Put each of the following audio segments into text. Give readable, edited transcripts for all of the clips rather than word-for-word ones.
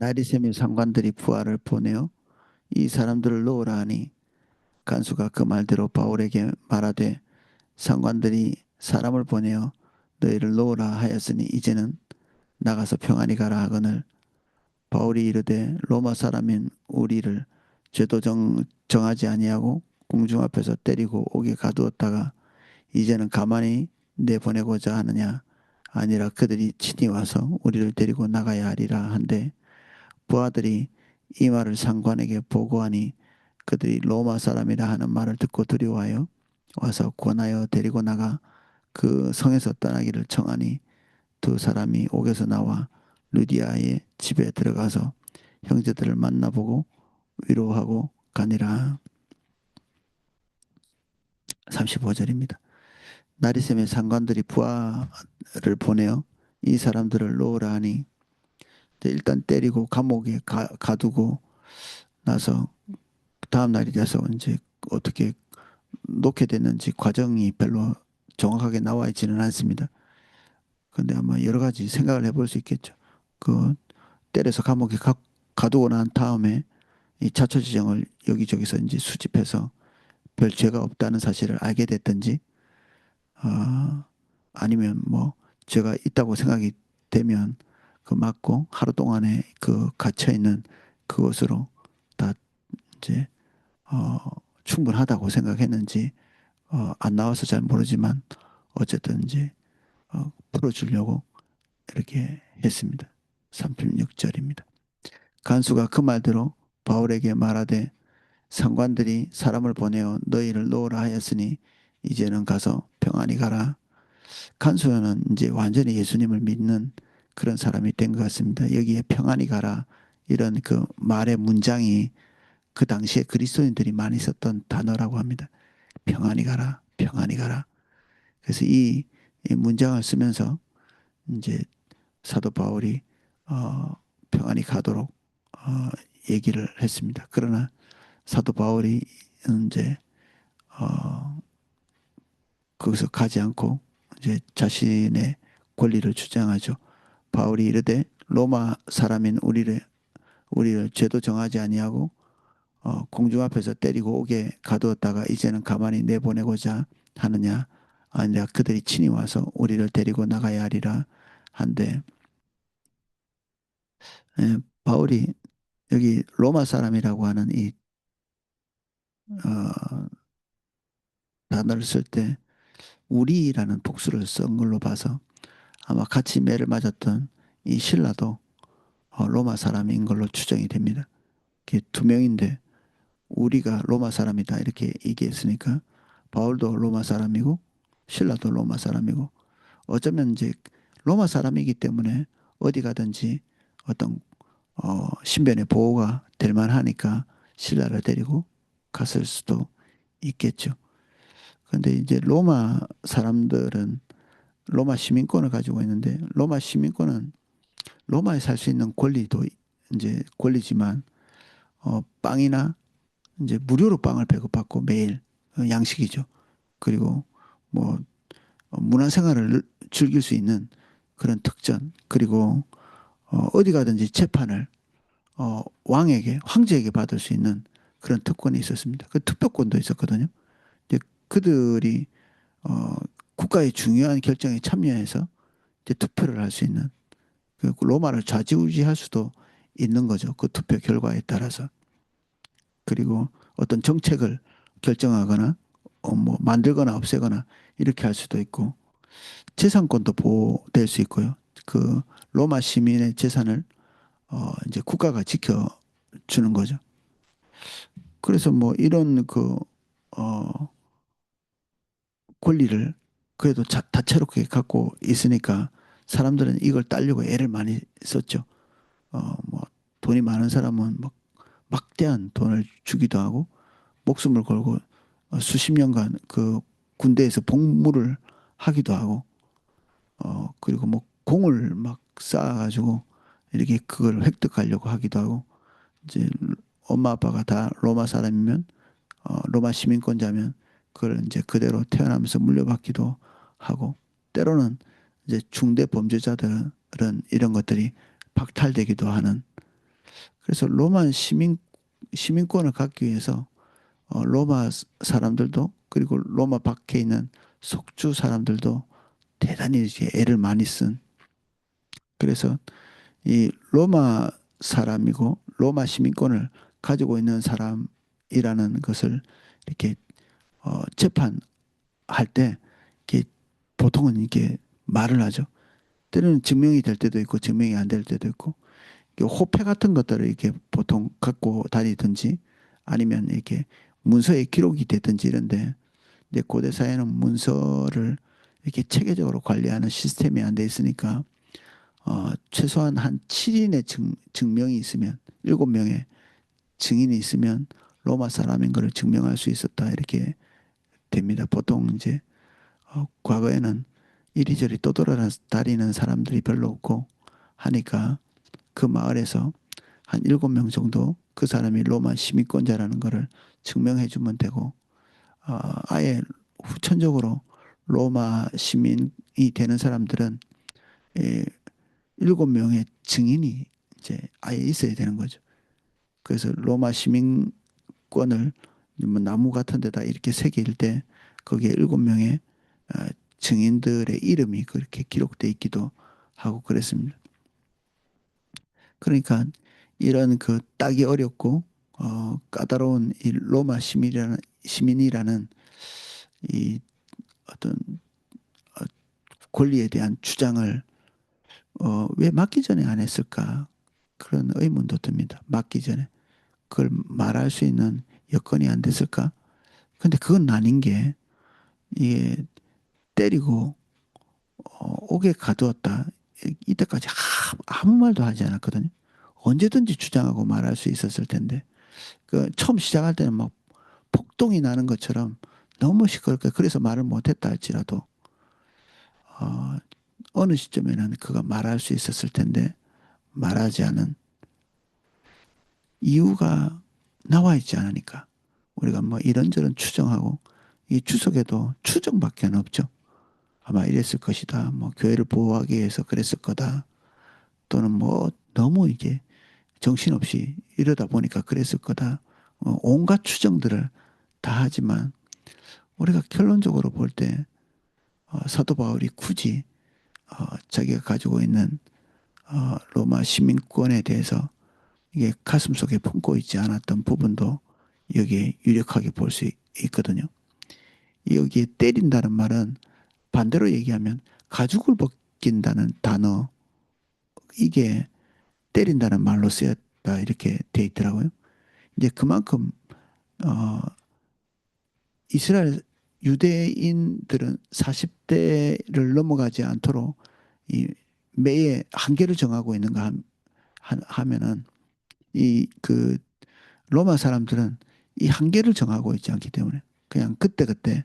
나리새며 상관들이 부하를 보내어 이 사람들을 놓으라 하니 간수가 그 말대로 바울에게 말하되 상관들이 사람을 보내어 너희를 놓으라 하였으니 이제는 나가서 평안히 가라 하거늘 바울이 이르되 로마 사람인 우리를 죄도 정하지 아니하고 공중 앞에서 때리고 옥에 가두었다가 이제는 가만히 내보내고자 하느냐 아니라 그들이 친히 와서 우리를 데리고 나가야 하리라 한데 부하들이 이 말을 상관에게 보고하니 그들이 로마 사람이라 하는 말을 듣고 두려워하여 와서 권하여 데리고 나가 그 성에서 떠나기를 청하니 두 사람이 옥에서 나와 루디아의 집에 들어가서 형제들을 만나보고 위로하고 가니라. 35절입니다. 나리샘의 상관들이 부하를 보내어 이 사람들을 놓으라 하니 일단 때리고 감옥에 가두고 나서 다음 날이 돼서 이제 어떻게 놓게 됐는지 과정이 별로 정확하게 나와 있지는 않습니다. 그런데 아마 여러 가지 생각을 해볼 수 있겠죠. 그 때려서 감옥에 가두고 난 다음에 이 자초지정을 여기저기서 이제 수집해서 별 죄가 없다는 사실을 알게 됐든지, 어, 아니면 뭐 죄가 있다고 생각이 되면 그 맞고 하루 동안에 그 갇혀 있는 그것으로 다 이제 어, 충분하다고 생각했는지 안 나와서 잘 모르지만 어쨌든 이제 풀어주려고 이렇게 했습니다. 36절입니다. 간수가 그 말대로 바울에게 말하되 상관들이 사람을 보내어 너희를 놓으라 하였으니 이제는 가서 평안히 가라. 간수는 이제 완전히 예수님을 믿는 그런 사람이 된 것 같습니다. 여기에 평안히 가라 이런 그 말의 문장이 그 당시에 그리스도인들이 많이 썼던 단어라고 합니다. 평안히 가라, 평안히 가라. 그래서 이 문장을 쓰면서 이제 사도 바울이 평안히 가도록 얘기를 했습니다. 그러나 사도 바울이 이제 어, 거기서 가지 않고 이제 자신의 권리를 주장하죠. 바울이 이르되 로마 사람인 우리를 죄도 정하지 아니하고 공중 앞에서 때리고 옥에 가두었다가 이제는 가만히 내보내고자 하느냐 아니라 그들이 친히 와서 우리를 데리고 나가야 하리라 한데 바울이 여기 로마 사람이라고 하는 이 어, 단어를 쓸 때 우리라는 복수를 쓴 걸로 봐서 아마 같이 매를 맞았던 이 신라도 로마 사람인 걸로 추정이 됩니다. 이게 두 명인데 우리가 로마 사람이다 이렇게 얘기했으니까 바울도 로마 사람이고 신라도 로마 사람이고 어쩌면 이제 로마 사람이기 때문에 어디 가든지 어떤 신변의 보호가 될 만하니까 신라를 데리고 갔을 수도 있겠죠. 그런데 이제 로마 사람들은 로마 시민권을 가지고 있는데 로마 시민권은 로마에 살 수 있는 권리도 이제 권리지만 빵이나 이제 무료로 빵을 배급받고 매일 양식이죠. 그리고 뭐 문화생활을 즐길 수 있는 그런 특전 그리고 어디 가든지 재판을 황제에게 받을 수 있는 그런 특권이 있었습니다. 그 투표권도 있었거든요. 이제 그들이 어, 국가의 중요한 결정에 참여해서 이제 투표를 할 수 있는 그 로마를 좌지우지할 수도 있는 거죠. 그 투표 결과에 따라서. 그리고 어떤 정책을 결정하거나 뭐 만들거나 없애거나 이렇게 할 수도 있고 재산권도 보호될 수 있고요. 그 로마 시민의 재산을 이제 국가가 지켜주는 거죠. 그래서 뭐 이런 그 어, 권리를 그래도 다채롭게 갖고 있으니까 사람들은 이걸 따려고 애를 많이 썼죠. 뭐 돈이 많은 사람은 막 막대한 돈을 주기도 하고 목숨을 걸고 수십 년간 그 군대에서 복무를 하기도 하고 그리고 뭐 공을 막 쌓아가지고 이렇게 그걸 획득하려고 하기도 하고 이제 엄마 아빠가 다 로마 사람이면 로마 시민권자면 그걸 이제 그대로 태어나면서 물려받기도 하고 때로는 이제 중대 범죄자들은 이런 것들이 박탈되기도 하는 그래서 로마 시민권을 갖기 위해서 로마 사람들도 그리고 로마 밖에 있는 속주 사람들도 대단히 이제 애를 많이 쓴 그래서 이 로마 사람이고 로마 시민권을 가지고 있는 사람이라는 것을 이렇게 재판할 때 이게 보통은 이게 말을 하죠. 때로는 증명이 될 때도 있고 증명이 안 될 때도 있고 호패 같은 것들을 이렇게 보통 갖고 다니든지 아니면 이렇게 문서에 기록이 되든지 이런데 이제 고대 사회는 문서를 이렇게 체계적으로 관리하는 시스템이 안 돼 있으니까 최소한 한 7인의 증명이 있으면 7명의 증인이 있으면 로마 사람인 것을 증명할 수 있었다 이렇게 됩니다. 보통 이제 과거에는 이리저리 떠돌아다니는 사람들이 별로 없고 하니까 그 마을에서 한 7명 정도 그 사람이 로마 시민권자라는 것을 증명해 주면 되고 아예 후천적으로 로마 시민이 되는 사람들은 예, 7명의 증인이 이제 아예 있어야 되는 거죠. 그래서 로마 시민권을 뭐 나무 같은 데다 이렇게 새길 때 거기에 7명의 증인들의 이름이 그렇게 기록돼 있기도 하고 그랬습니다. 그러니까 이런 그 따기 어렵고 까다로운 이 로마 시민이라는 이 어떤 어, 권리에 대한 주장을 왜 맞기 전에 안 했을까 그런 의문도 듭니다. 맞기 전에 그걸 말할 수 있는 여건이 안 됐을까? 근데 그건 아닌 게 이게 때리고 옥에 가두었다. 이때까지 아무 말도 하지 않았거든요. 언제든지 주장하고 말할 수 있었을 텐데 그 처음 시작할 때는 막 폭동이 나는 것처럼 너무 시끄럽게 그래서 말을 못했다 할지라도 어, 어느 시점에는 그가 말할 수 있었을 텐데 말하지 않은 이유가 나와 있지 않으니까 우리가 뭐 이런저런 추정하고 이 추석에도 추정밖에 없죠. 아마 이랬을 것이다. 뭐 교회를 보호하기 위해서 그랬을 거다. 또는 뭐 너무 이게 정신없이 이러다 보니까 그랬을 거다. 온갖 추정들을 다 하지만 우리가 결론적으로 볼 때 사도 바울이 굳이 자기가 가지고 있는 로마 시민권에 대해서 이게 가슴속에 품고 있지 않았던 부분도 여기에 유력하게 볼 수 있거든요. 여기에 때린다는 말은 반대로 얘기하면 가죽을 벗긴다는 단어 이게 때린다는 말로 쓰였다 이렇게 돼 있더라고요. 이제 그만큼 어, 이스라엘 유대인들은 40대를 넘어가지 않도록 이 매의 한계를 정하고 있는가 하면은 이 그 로마 사람들은 이 한계를 정하고 있지 않기 때문에 그냥 그때그때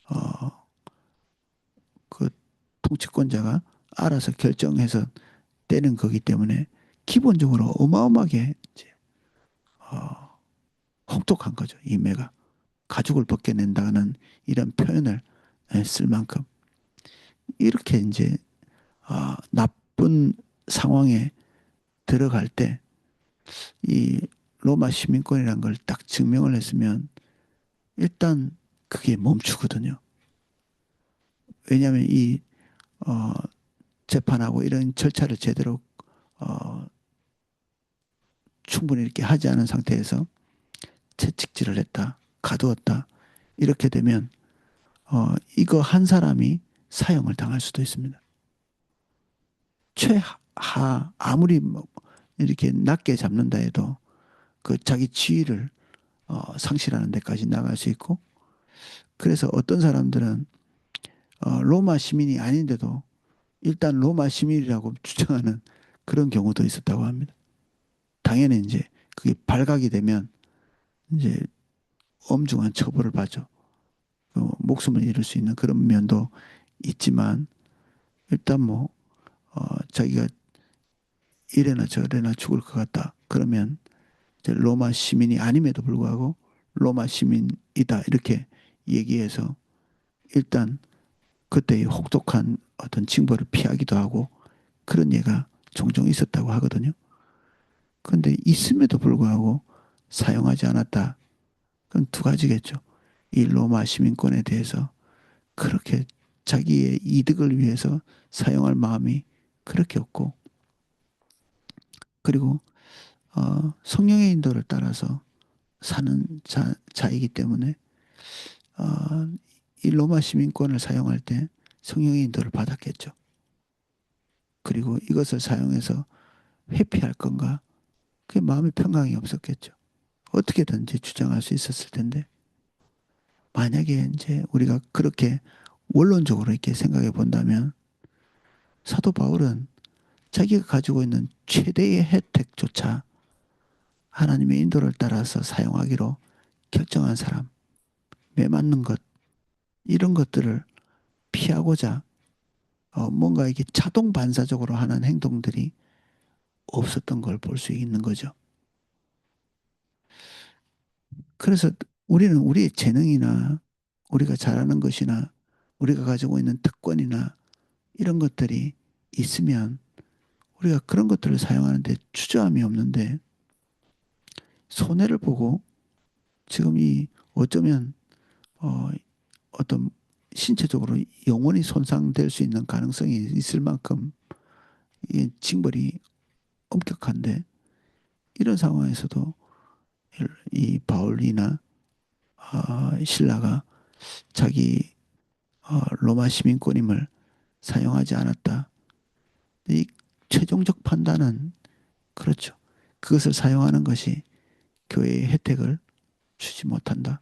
어, 그 통치권자가 알아서 결정해서 떼는 거기 때문에 기본적으로 어마어마하게 이제 혹독한 거죠. 이 매가 가죽을 벗겨낸다는 이런 표현을 쓸 만큼 이렇게 이제 나쁜 상황에 들어갈 때 이 로마 시민권이라는 걸 딱 증명을 했으면 일단 그게 멈추거든요. 왜냐하면 이 어, 재판하고 이런 절차를 제대로 어, 충분히 이렇게 하지 않은 상태에서 채찍질을 했다, 가두었다 이렇게 되면 이거 한 사람이 사형을 당할 수도 있습니다. 최하 아무리 뭐 이렇게 낮게 잡는다 해도 그 자기 지위를 상실하는 데까지 나갈 수 있고 그래서 어떤 사람들은 로마 시민이 아닌데도 일단 로마 시민이라고 주장하는 그런 경우도 있었다고 합니다. 당연히 이제 그게 발각이 되면 이제 엄중한 처벌을 받죠. 목숨을 잃을 수 있는 그런 면도 있지만 일단 뭐 자기가 이래나 저래나 죽을 것 같다. 그러면 이제 로마 시민이 아님에도 불구하고 로마 시민이다 이렇게 얘기해서 일단 그때의 혹독한 어떤 징벌을 피하기도 하고 그런 예가 종종 있었다고 하거든요. 그런데 있음에도 불구하고 사용하지 않았다. 그건 두 가지겠죠. 이 로마 시민권에 대해서 그렇게 자기의 이득을 위해서 사용할 마음이 그렇게 없고, 그리고 성령의 인도를 따라서 사는 자이기 때문에 어, 이 로마 시민권을 사용할 때 성령의 인도를 받았겠죠. 그리고 이것을 사용해서 회피할 건가? 그게 마음의 평강이 없었겠죠. 어떻게든지 주장할 수 있었을 텐데, 만약에 이제 우리가 그렇게 원론적으로 이렇게 생각해 본다면 사도 바울은 자기가 가지고 있는 최대의 혜택조차 하나님의 인도를 따라서 사용하기로 결정한 사람, 매맞는 것, 이런 것들을 피하고자 뭔가 이게 자동 반사적으로 하는 행동들이 없었던 걸 볼 수 있는 거죠. 그래서 우리는 우리의 재능이나 우리가 잘하는 것이나 우리가 가지고 있는 특권이나 이런 것들이 있으면 우리가 그런 것들을 사용하는데 주저함이 없는데, 손해를 보고 지금 이 어쩌면 어, 어떤 신체적으로 영원히 손상될 수 있는 가능성이 있을 만큼 이 징벌이 엄격한데, 이런 상황에서도 이 바울이나 신라가 자기 로마 시민권임을 사용하지 않았다. 이 최종적 판단은 그렇죠. 그것을 사용하는 것이 교회의 혜택을 주지 못한다.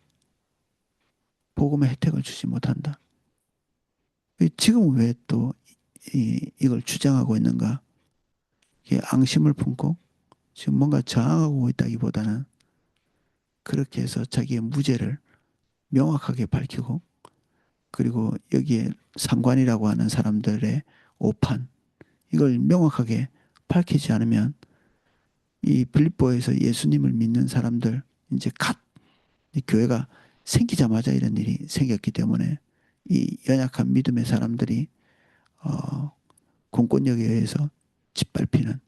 복음의 혜택을 주지 못한다. 지금 왜 또 이걸 주장하고 있는가? 이게 앙심을 품고 지금 뭔가 저항하고 있다기보다는 그렇게 해서 자기의 무죄를 명확하게 밝히고, 그리고 여기에 상관이라고 하는 사람들의 오판, 이걸 명확하게 밝히지 않으면 이 빌립보에서 예수님을 믿는 사람들, 이제 갓 교회가 생기자마자 이런 일이 생겼기 때문에 이 연약한 믿음의 사람들이 어, 공권력에 의해서 짓밟히는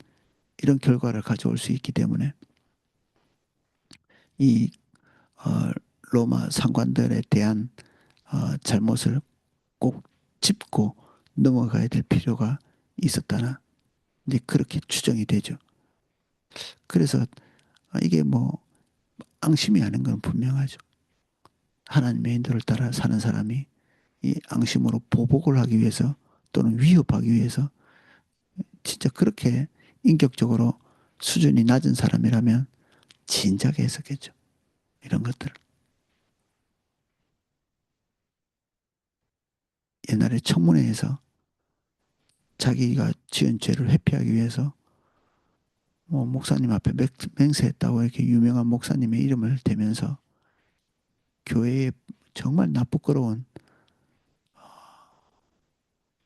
이런 결과를 가져올 수 있기 때문에 이 어, 로마 상관들에 대한 잘못을 꼭 짚고 넘어가야 될 필요가 있었다나 이제 그렇게 추정이 되죠. 그래서 이게 뭐 앙심이 아닌 건 분명하죠. 하나님의 인도를 따라 사는 사람이 이 앙심으로 보복을 하기 위해서 또는 위협하기 위해서 진짜 그렇게 인격적으로 수준이 낮은 사람이라면 진작에 했었겠죠. 이런 것들을. 옛날에 청문회에서 자기가 지은 죄를 회피하기 위해서 뭐 목사님 앞에 맹세했다고 이렇게 유명한 목사님의 이름을 대면서 교회에 정말 나쁘거로운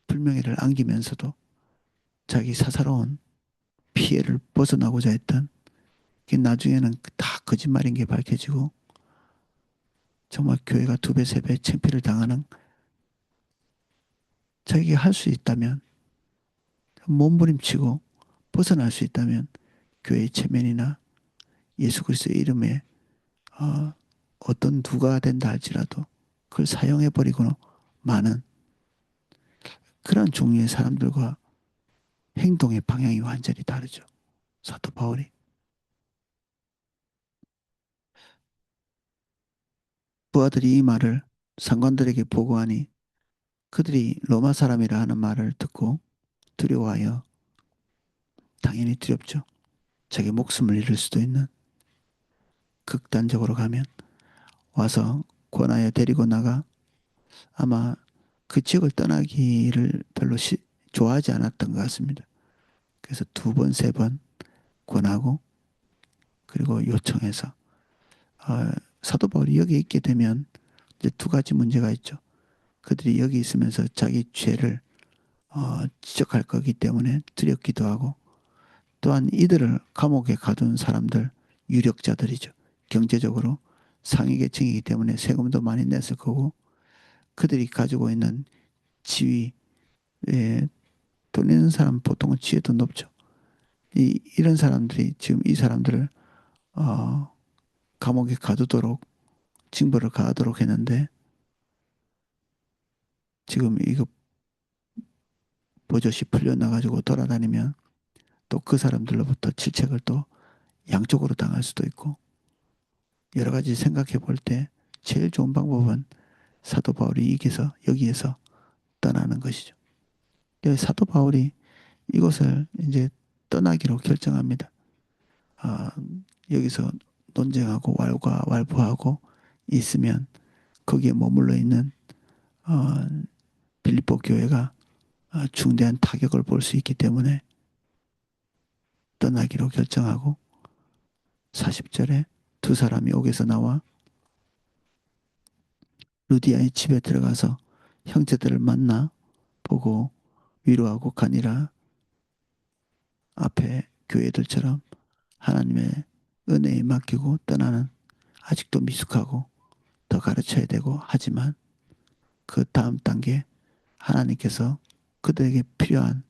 불명예를 안기면서도 자기 사사로운 피해를 벗어나고자 했던, 그 나중에는 다 거짓말인 게 밝혀지고 정말 교회가 두 배, 세 배 창피를 당하는, 자기가 할 수 있다면 몸부림치고 벗어날 수 있다면 교회의 체면이나 예수 그리스도의 이름에 어, 어떤 누가 된다 할지라도 그걸 사용해버리고 마는 그런 종류의 사람들과 행동의 방향이 완전히 다르죠. 사도 바울이. 부하들이 이 말을 상관들에게 보고하니 그들이 로마 사람이라 하는 말을 듣고 두려워하여, 당연히 두렵죠. 자기 목숨을 잃을 수도 있는, 극단적으로 가면 와서 권하여 데리고 나가 아마 그 지역을 떠나기를 별로 좋아하지 않았던 것 같습니다. 그래서 두 번, 세 번 권하고 그리고 요청해서 사도 바울이 여기 있게 되면 이제 두 가지 문제가 있죠. 그들이 여기 있으면서 자기 죄를 지적할 거기 때문에 두렵기도 하고, 또한 이들을 감옥에 가둔 사람들, 유력자들이죠. 경제적으로 상위 계층이기 때문에 세금도 많이 냈을 거고 그들이 가지고 있는 지위에, 돈 있는 사람 보통은 지위도 높죠. 이런 사람들이 지금 이 사람들을 어, 감옥에 가두도록 징벌을 가하도록 했는데 지금 이거 버젓이 풀려나가지고 돌아다니면 또 그 사람들로부터 질책을 또 양쪽으로 당할 수도 있고 여러 가지 생각해 볼 때 제일 좋은 방법은 사도 바울이 여기에서 떠나는 것이죠. 사도 바울이 이곳을 이제 떠나기로 결정합니다. 아, 여기서 논쟁하고 왈가왈부하고 있으면 거기에 머물러 있는 어, 빌립보 교회가 중대한 타격을 볼 수 있기 때문에 떠나기로 결정하고 40절에 두 사람이 옥에서 나와 루디아의 집에 들어가서 형제들을 만나 보고 위로하고 가니라. 앞에 교회들처럼 하나님의 은혜에 맡기고 떠나는 아직도 미숙하고 더 가르쳐야 되고 하지만 그 다음 단계 하나님께서 그들에게 필요한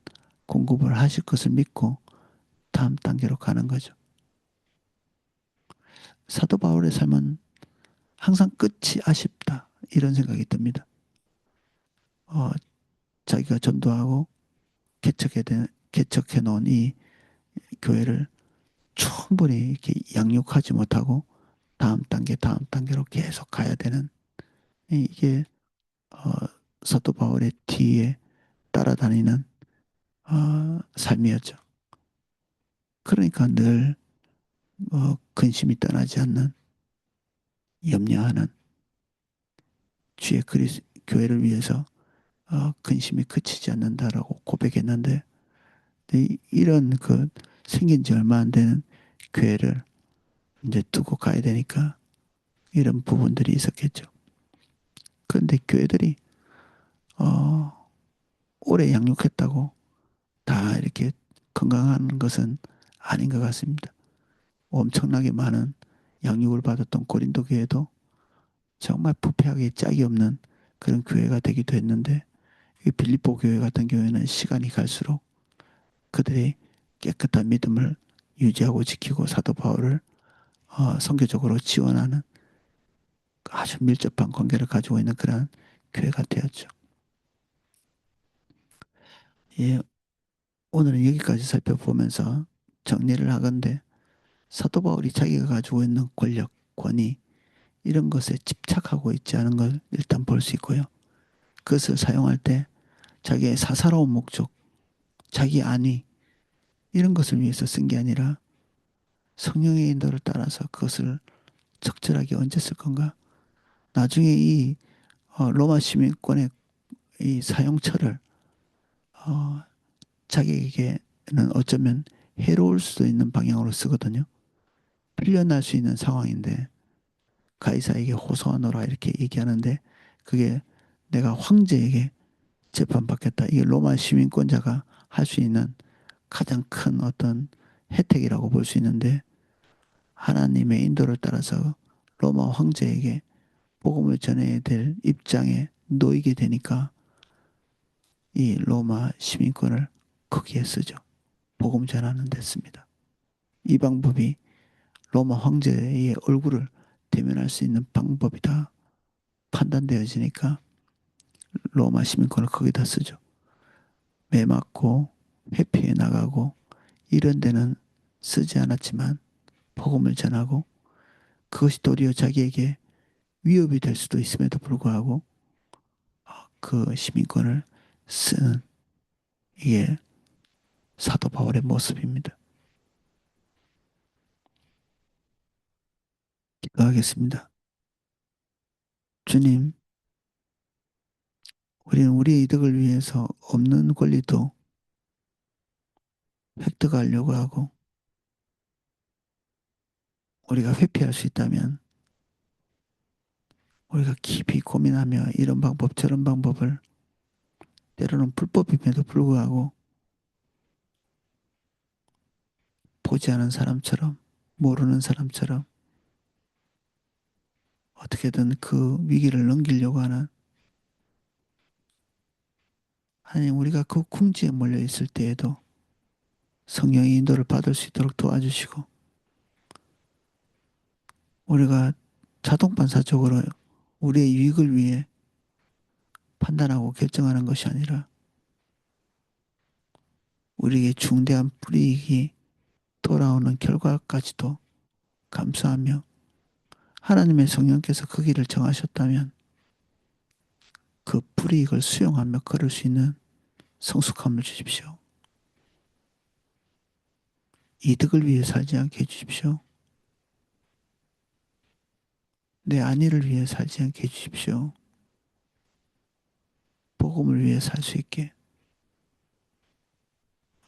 공급을 하실 것을 믿고 다음 단계로 가는 거죠. 사도 바울의 삶은 항상 끝이 아쉽다 이런 생각이 듭니다. 어, 자기가 전도하고 개척해 놓은 이 교회를 충분히 이렇게 양육하지 못하고 다음 단계로 계속 가야 되는 이게 어, 사도 바울의 뒤에 따라다니는 삶이었죠. 그러니까 늘 근심이 떠나지 않는 염려하는 주의 교회를 위해서 근심이 그치지 않는다라고 고백했는데 이런 그 생긴 지 얼마 안 되는 교회를 이제 두고 가야 되니까 이런 부분들이 있었겠죠. 그런데 교회들이 어, 오래 양육했다고 다 이렇게 건강한 것은 아닌 것 같습니다. 엄청나게 많은 양육을 받았던 고린도 교회도 정말 부패하게 짝이 없는 그런 교회가 되기도 했는데 이 빌립보 교회 같은 경우에는 시간이 갈수록 그들이 깨끗한 믿음을 유지하고 지키고 사도 바울을 선교적으로 지원하는 아주 밀접한 관계를 가지고 있는 그런 교회가 되었죠. 예, 오늘은 여기까지 살펴보면서 정리를 하건대 사도 바울이 자기가 가지고 있는 권력, 권위 이런 것에 집착하고 있지 않은 걸 일단 볼 수 있고요. 그것을 사용할 때 자기의 사사로운 목적, 자기 안위 이런 것을 위해서 쓴 게 아니라 성령의 인도를 따라서 그것을 적절하게 언제 쓸 건가? 나중에 이 로마 시민권의 이 사용처를 어, 자기에게는 어쩌면 해로울 수도 있는 방향으로 쓰거든요. 풀려날 수 있는 상황인데 가이사에게 호소하노라 이렇게 얘기하는데 그게 내가 황제에게 재판받겠다. 이게 로마 시민권자가 할 수 있는 가장 큰 어떤 혜택이라고 볼 수 있는데 하나님의 인도를 따라서 로마 황제에게 복음을 전해야 될 입장에 놓이게 되니까 이 로마 시민권을 거기에 쓰죠. 복음 전하는 데 씁니다. 이 방법이 로마 황제의 얼굴을 대면할 수 있는 방법이다 판단되어지니까 로마 시민권을 거기다 쓰죠. 매 맞고 회피해 나가고 이런 데는 쓰지 않았지만 복음을 전하고 그것이 도리어 자기에게 위협이 될 수도 있음에도 불구하고 그 시민권을 쓰는 이게 사도 바울의 모습입니다. 기도하겠습니다. 주님, 우리는 우리의 이득을 위해서 없는 권리도 획득하려고 하고 우리가 회피할 수 있다면 우리가 깊이 고민하며 이런 방법 저런 방법을 때로는 불법임에도 불구하고 보지 않은 사람처럼 모르는 사람처럼 어떻게든 그 위기를 넘기려고 하는 하나님 우리가 그 궁지에 몰려 있을 때에도 성령의 인도를 받을 수 있도록 도와주시고 우리가 자동 반사적으로 우리의 유익을 위해 판단하고 결정하는 것이 아니라 우리에게 중대한 불이익이 돌아오는 결과까지도 감수하며 하나님의 성령께서 그 길을 정하셨다면 그 불이익을 수용하며 걸을 수 있는 성숙함을 주십시오. 이득을 위해 살지 않게 해주십시오. 내 안위를 위해 살지 않게 해주십시오. 복음을 위해 살 수 있게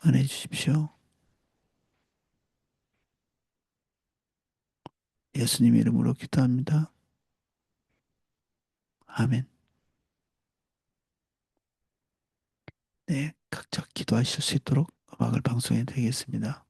은혜 주십시오. 예수님 이름으로 기도합니다. 아멘. 네, 각자 기도하실 수 있도록 음악을 방송해 드리겠습니다.